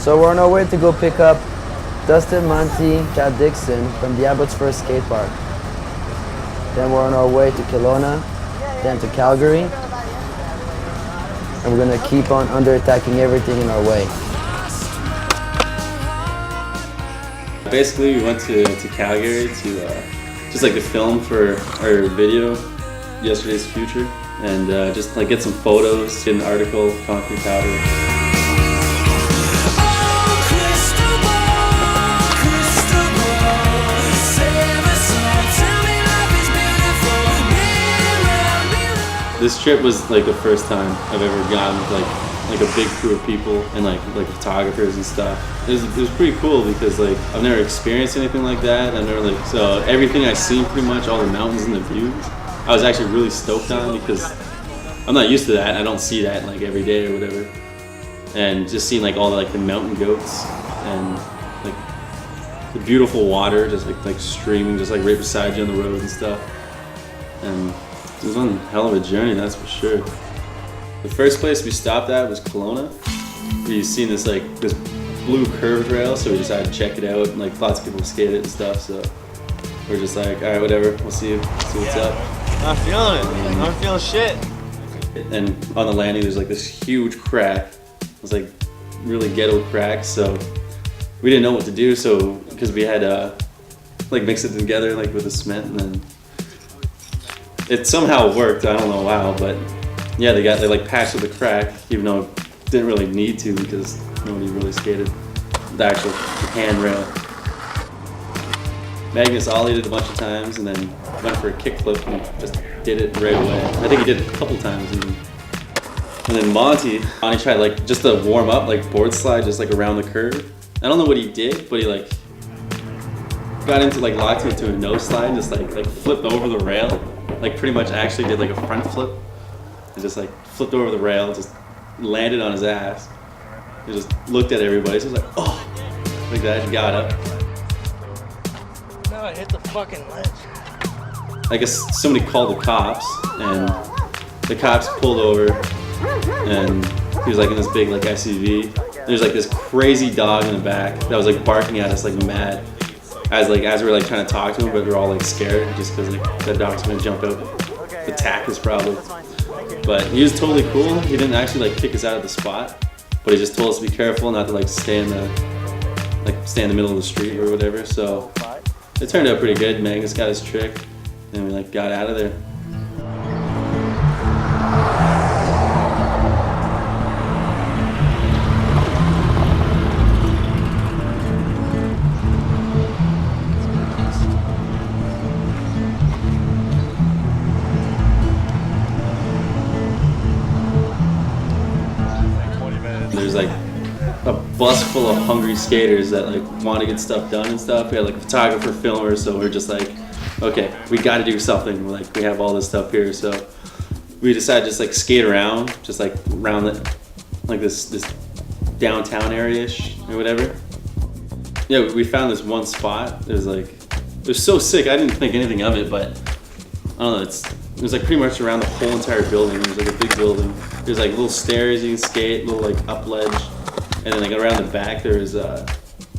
So we're on our way to go pick up Dustin, Montie, Chad Dickson from the Abbotsford skate park. Then we're on our way to Kelowna, then to Calgary, and we're gonna keep on under-attacking everything in our way. Basically, we went to Calgary to just like to film for our video, Yesterday's Future, and just like get some photos, get an article, concrete powder. This trip was like the first time I've ever gone with like a big crew of people and like photographers and stuff. It was pretty cool because like I've never experienced anything like that. So everything I've seen pretty much, all the mountains and the views, I was actually really stoked on because I'm not used to that. I don't see that like every day or whatever. And just seeing like all the mountain goats and like the beautiful water just like streaming just like right beside you on the road and stuff. And it was one hell of a journey, that's for sure. The first place we stopped at was Kelowna. We seen this blue curved rail, so we decided to check it out. And like lots of people skate it and stuff, so we're just like, all right, whatever. We'll see what's up. Not feeling it. I'm not feeling shit. And on the landing, there's like this huge crack. It was like really ghetto crack, so we didn't know what to do. So because we had like mix it together like with the cement, and then it somehow worked. I don't know how, but yeah, they like patched the crack, even though it didn't really need to because nobody really skated the actual handrail. Magnus ollied it a bunch of times and then went for a kickflip and just did it right away. I think he did it a couple times even. And then Montie tried like just to warm up, like board slide just like around the curve. I don't know what he did, but he like got into like locked into a nose slide and just like flipped over the rail. Like pretty much actually did like a front flip and just like flipped over the rail, just landed on his ass. He just looked at everybody, so he was like, oh, like that, he got up. Now I hit the fucking ledge. I guess somebody called the cops and the cops pulled over and he was like in this big like SUV. There's like this crazy dog in the back that was like barking at us like mad. As we were like trying to talk to him, but we were all like scared just because like that dog's gonna jump out, attack us probably. But he was totally cool. He didn't actually like kick us out of the spot, but he just told us to be careful not to like stay in the middle of the street or whatever. So it turned out pretty good. Magnus got his trick, and we like got out of there. There's like a bus full of hungry skaters that like want to get stuff done and stuff. We had like a photographer, filmer, so we're just like, okay, we got to do something. We're like, we have all this stuff here, so we decided to just like skate around, just like around like this downtown area-ish or whatever. Yeah, we found this one spot. It was so sick. I didn't think anything of it, but I don't know. It was like pretty much around the whole entire building. It was like a big building. There's like little stairs you can skate, little like up ledge, and then like around the back there's a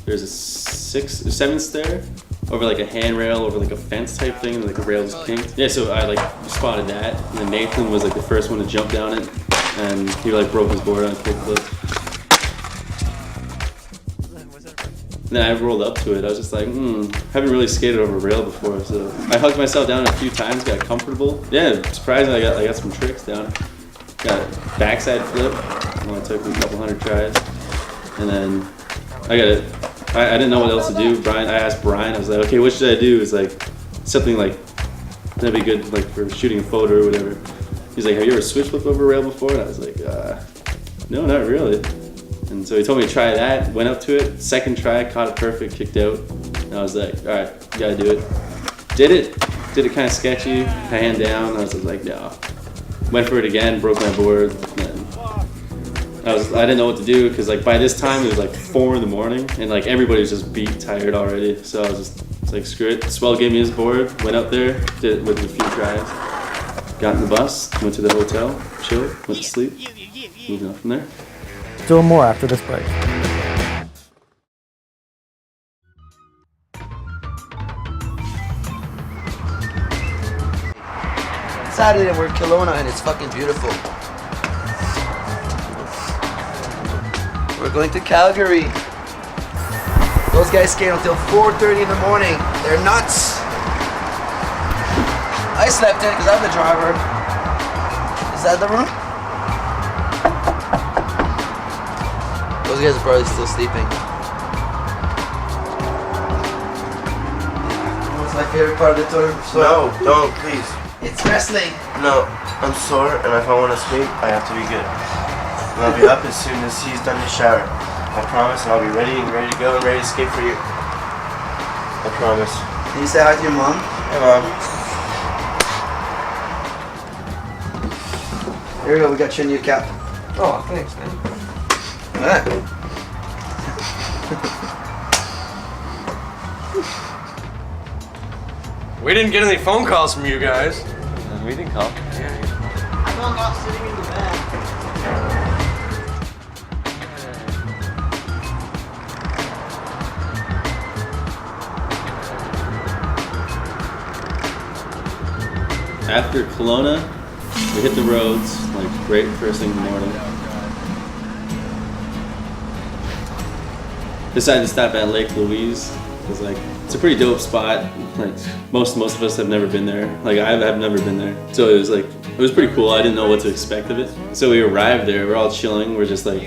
7th stair over like a handrail over like a fence type thing, and like the rail was kinked. Yeah, so I like spotted that, and then Nathan was like the first one to jump down it, and he like broke his board on a kickflip. And then I rolled up to it. I was just like, haven't really skated over a rail before, so I hugged myself down a few times, got comfortable. Yeah, surprisingly I got some tricks down. Got a backside flip, only took me a couple hundred tries, and then I got it. I didn't know what else to do. I asked Brian. I was like, okay, what should I do? It's like something like that'd be good, like for shooting a photo or whatever. He's like, have you ever switch flipped over a rail before? And I was like, no, not really. And so he told me to try that. Went up to it. Second try, caught it perfect, kicked out. And I was like, all right, you gotta do it. Did it kind of sketchy, hand down. I was like, no. Went for it again, broke my board. And I didn't know what to do because like by this time it was like 4 in the morning and like everybody was just beat tired already. So I was just like, screw it. Swell gave me his board, went up there, did it with a few tries. Got in the bus, went to the hotel, chilled, went to sleep, moving on from there. Still more after this break. Saturday we're in Kelowna and it's fucking beautiful. We're going to Calgary. Those guys skate until 4:30 in the morning. They're nuts. I slept in because I'm the driver. Is that the room? Those guys are probably still sleeping. What's my favorite part of the tour? No, don't, please. It's wrestling. No, I'm sore, and if I want to skate, I have to be good. And I'll be up as soon as he's done his shower. I promise, and I'll be ready to go and ready to skate for you. I promise. Can you say hi to your mom? Hey, Mom. Here we go, we got your new cap. Oh, thanks, man. Alright. We didn't get any phone calls from you guys. We didn't call. I'm not sitting in the bed. After Kelowna, we hit the roads, like right first thing in the morning. Decided to stop at Lake Louise, because like, it's a pretty dope spot. Like most of us have never been there. Like I've never been there. So it was pretty cool. I didn't know what to expect of it. So we arrived there, we're all chilling, we're just like,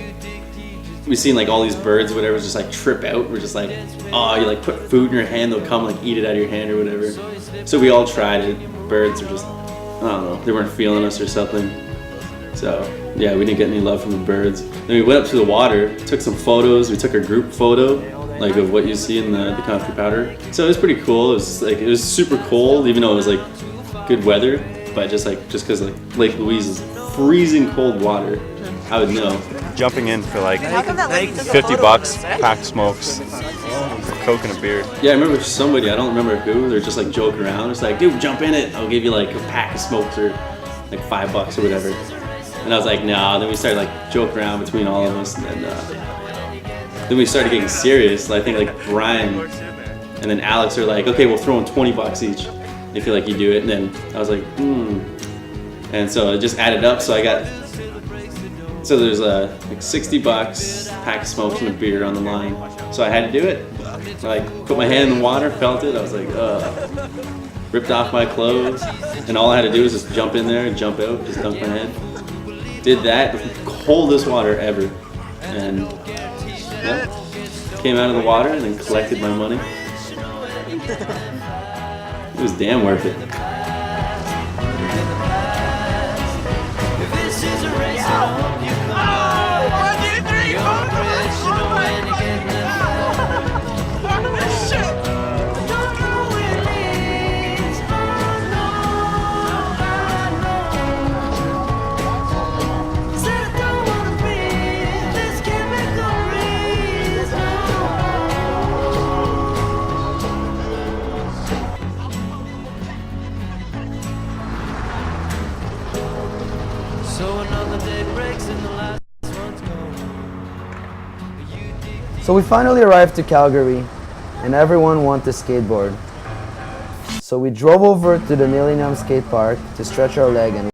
we seen like all these birds, whatever, just like trip out. We're just like, oh, you like put food in your hand, they'll come like eat it out of your hand or whatever. So we all tried it. Birds are just, I don't know, they weren't feeling us or something. So yeah, we didn't get any love from the birds. Then we went up to the water, took some photos. We took a group photo, like of what you see in the country powder. So it was pretty cool. It was super cold, even though it was like good weather. But just because like Lake Louise is freezing cold water, I would know. Jumping in for like $50, pack smokes, Coke and a beer. Yeah, I remember somebody, I don't remember who, they're just like joking around. It's like, dude, jump in it. I'll give you like a pack of smokes or like $5 or whatever. And I was like, nah. Then we started like joking around between all of us, and then we started getting serious. I think like Brian and then Alex are like, okay, we'll throw in $20 each if you like you do it. And then I was like, And so it just added up. So so there's like $60, pack of smokes and a beer on the line. So I had to do it. So I put my hand in the water, felt it. I was like, ripped off my clothes, and all I had to do was just jump in there and jump out, just dunk my head. Did that, the coldest water ever, and yeah, came out of the water and then collected my money. It was damn worth it. So we finally arrived to Calgary and everyone wanted to skateboard. So we drove over to the Millinum skate park to stretch our leg and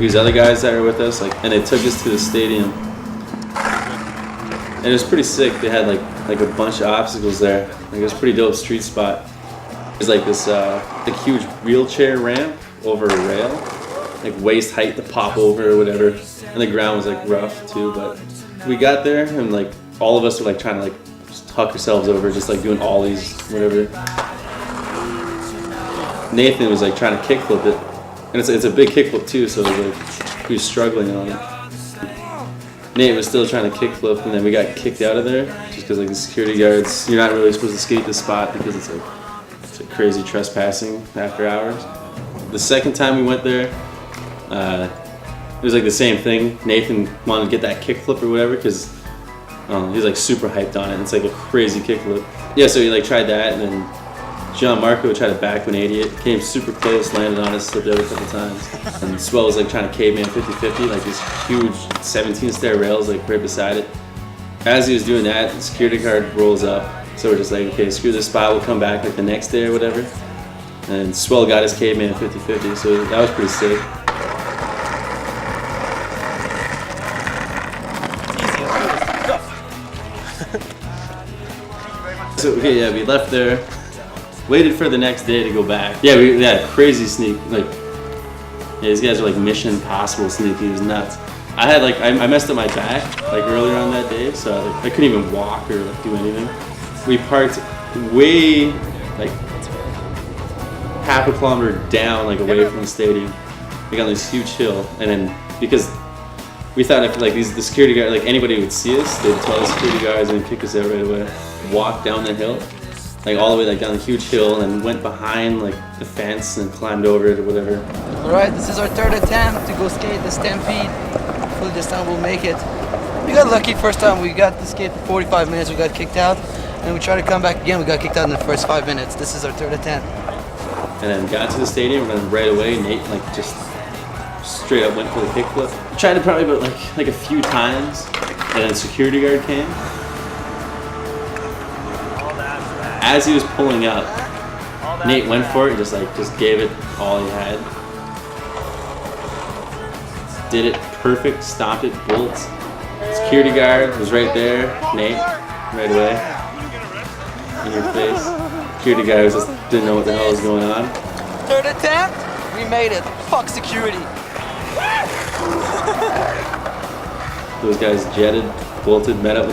these other guys that were with us, like, and they took us to the stadium. And it was pretty sick. They had like a bunch of obstacles there. Like, it was a pretty dope street spot. There's like this like huge wheelchair ramp over a rail, like waist height to pop over or whatever. And the ground was like rough too, but we got there and like all of us were like trying to like just huck ourselves over, just like doing ollies, whatever. Nathan was like trying to kickflip it, and it's a big kickflip too, so it was like he was struggling on it. Nate was still trying to kickflip, and then we got kicked out of there just because like the security guards, you're not really supposed to skate the spot because it's like crazy trespassing after hours. The second time we went there, it was like the same thing. Nathan wanted to get that kickflip or whatever because he's like super hyped on it. It's like a crazy kickflip. Yeah, so he like tried that, and then John Marco tried to back 180 it, came super close, landed on it, slipped out a couple times. And Swell was like trying to caveman 50-50, like these huge 17-stair rails like right beside it. As he was doing that, the security guard rolls up. So we're just like, okay, screw this spot, we'll come back like the next day or whatever. And Swell got his caveman 50-50, so that was pretty sick. So okay, yeah, we left there. Waited for the next day to go back. Yeah, we had crazy sneak. Like, yeah, these guys are like Mission Impossible sneaky. It was nuts. I had like I messed up my back like earlier on that day, so I couldn't even walk or like do anything. We parked way like half a kilometer down, like away from the stadium, like on this huge hill. And then because we thought if like the security guard, like anybody would see us, they'd tell the security guards and kick us out right away. Walk down the hill. Like all the way like down the huge hill, and went behind like the fence and climbed over it or whatever. Alright, this is our third attempt to go skate the Stampede. Hopefully this time we'll make it. We got lucky first time, we got to skate for 45 minutes, we got kicked out. And we tried to come back again, we got kicked out in the first 5 minutes. This is our third attempt. And then got to the stadium, and then right away Nate like just straight up went for the kickflip. Tried it probably about like a few times, and then security guard came. As he was pulling up, Nate went for it and just gave it all he had. Did it perfect, stopped it, bolts. Security guard was right there, Nate, right away. In your face. Security guard just didn't know what the hell was going on. Third attempt, we made it. Fuck security. Those guys jetted, bolted, met up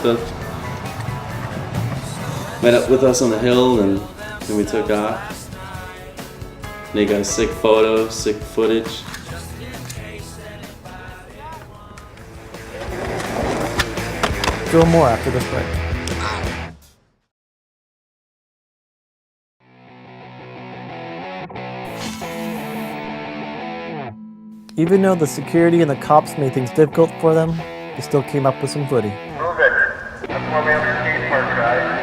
with us on the hill, and then we took off. They got a sick photo, sick footage. Still more after this break. Even though the security and the cops made things difficult for them, they still came up with some footy. Move it. That's more man skate park, guys.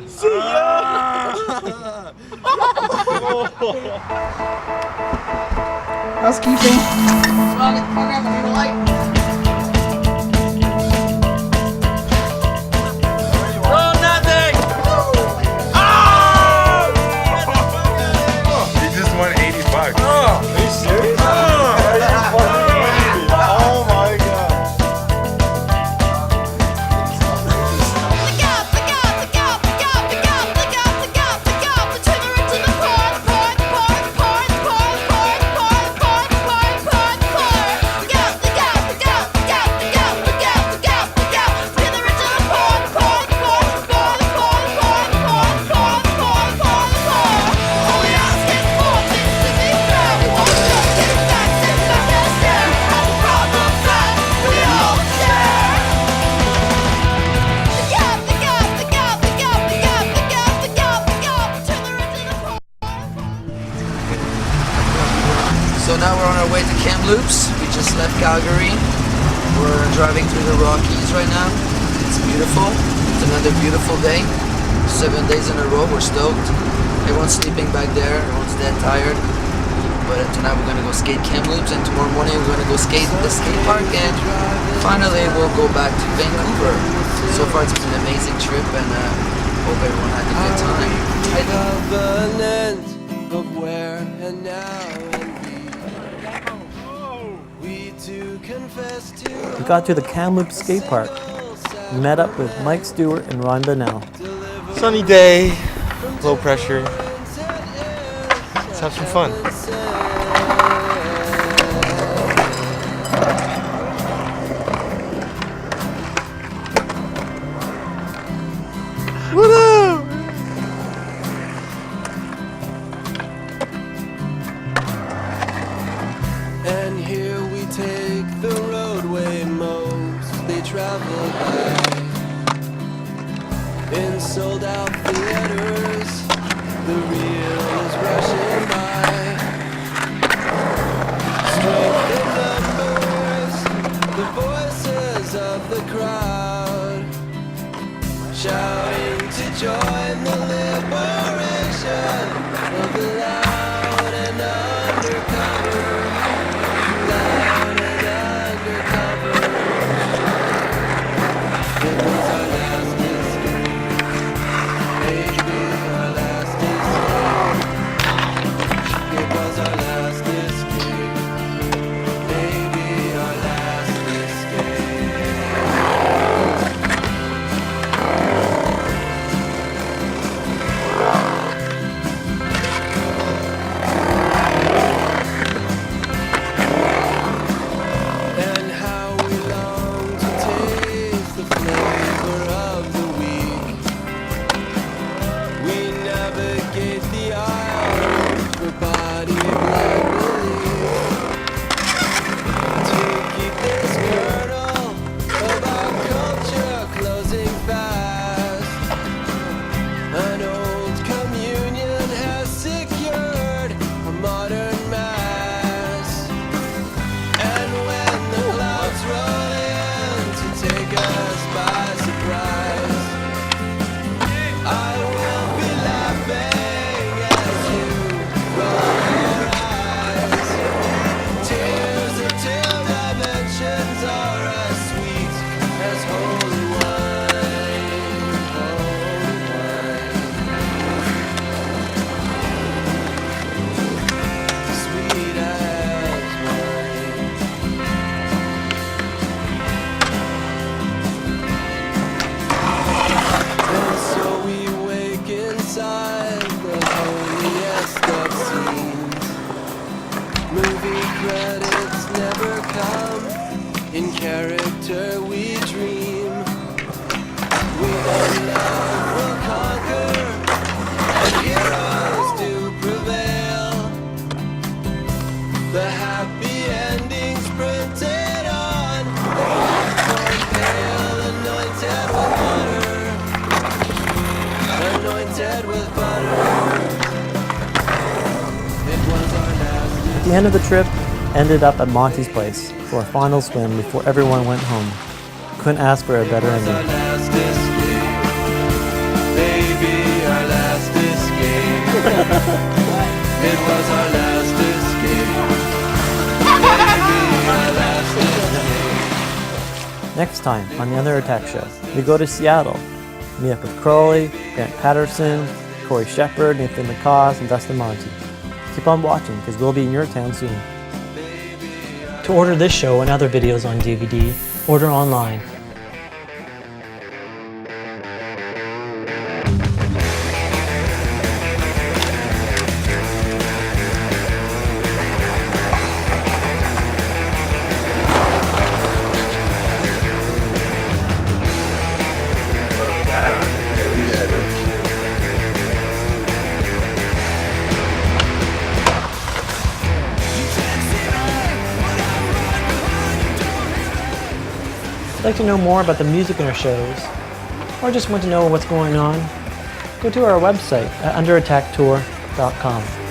See ya! Housekeeping. He just won $80. Are you serious? Oh my god. So now we're on our way to Kamloops. We just left Calgary. We're driving through the Rockies right now. It's beautiful. It's another beautiful day. 7 days in a row. We're stoked. Everyone's sleeping back there. Everyone's dead tired. But tonight we're gonna go skate Kamloops, and tomorrow morning we're gonna go skate the skate park, and finally we'll go back to Vancouver. So far it's been an amazing trip, and hope everyone had a good time. Of where and now and we two confess to. We got to the Kamloops skate park. We met up with Mike Stewart and Ron Donnell. Sunny day, low pressure. Let's have some fun. Woo! And here we take the roadway mostly traveled by. In sold out theaters, the real is rushing by. Strength in numbers, the voices of the crowd, shouting to join the liberation of the loud and undercover. Loud and undercover. It was our last escape. Maybe our last escape. It was our last escape. Maybe our last escape. And how we long to taste the flavor of the week. We navigate the aisles for body black relief. To keep this kernel of our culture closing fast, an old communion has secured a modern mass. And when the clouds roll in to take us by surprise, I will be laughing as you roll your eyes. Tears of two dimensions are as sweet as holy wine, holy wine. Sweet as wine. And so we wake inside the holiest of scenes. Movie credits never come. In character we dream. We know love will conquer, and heroes do prevail. The happy endings printed on the popcorn pail, anointed with butter. Anointed with butter. It was our last. The end of the trip ended up at Montie's place for a final swim before everyone went home. Couldn't ask for a better ending. Last escape. It was our last escape. Maybe our last escape. Next time on the Under Attack Show, we go to Seattle. Meet up with Crowley, Grant Patterson, Corey Shepard, Nathan LaCoste, and Dustin Montie. Keep on watching because we'll be in your town soon. To order this show and other videos on DVD, order online. If you'd like to know more about the music in our shows, or just want to know what's going on, go to our website at underattacktour.com.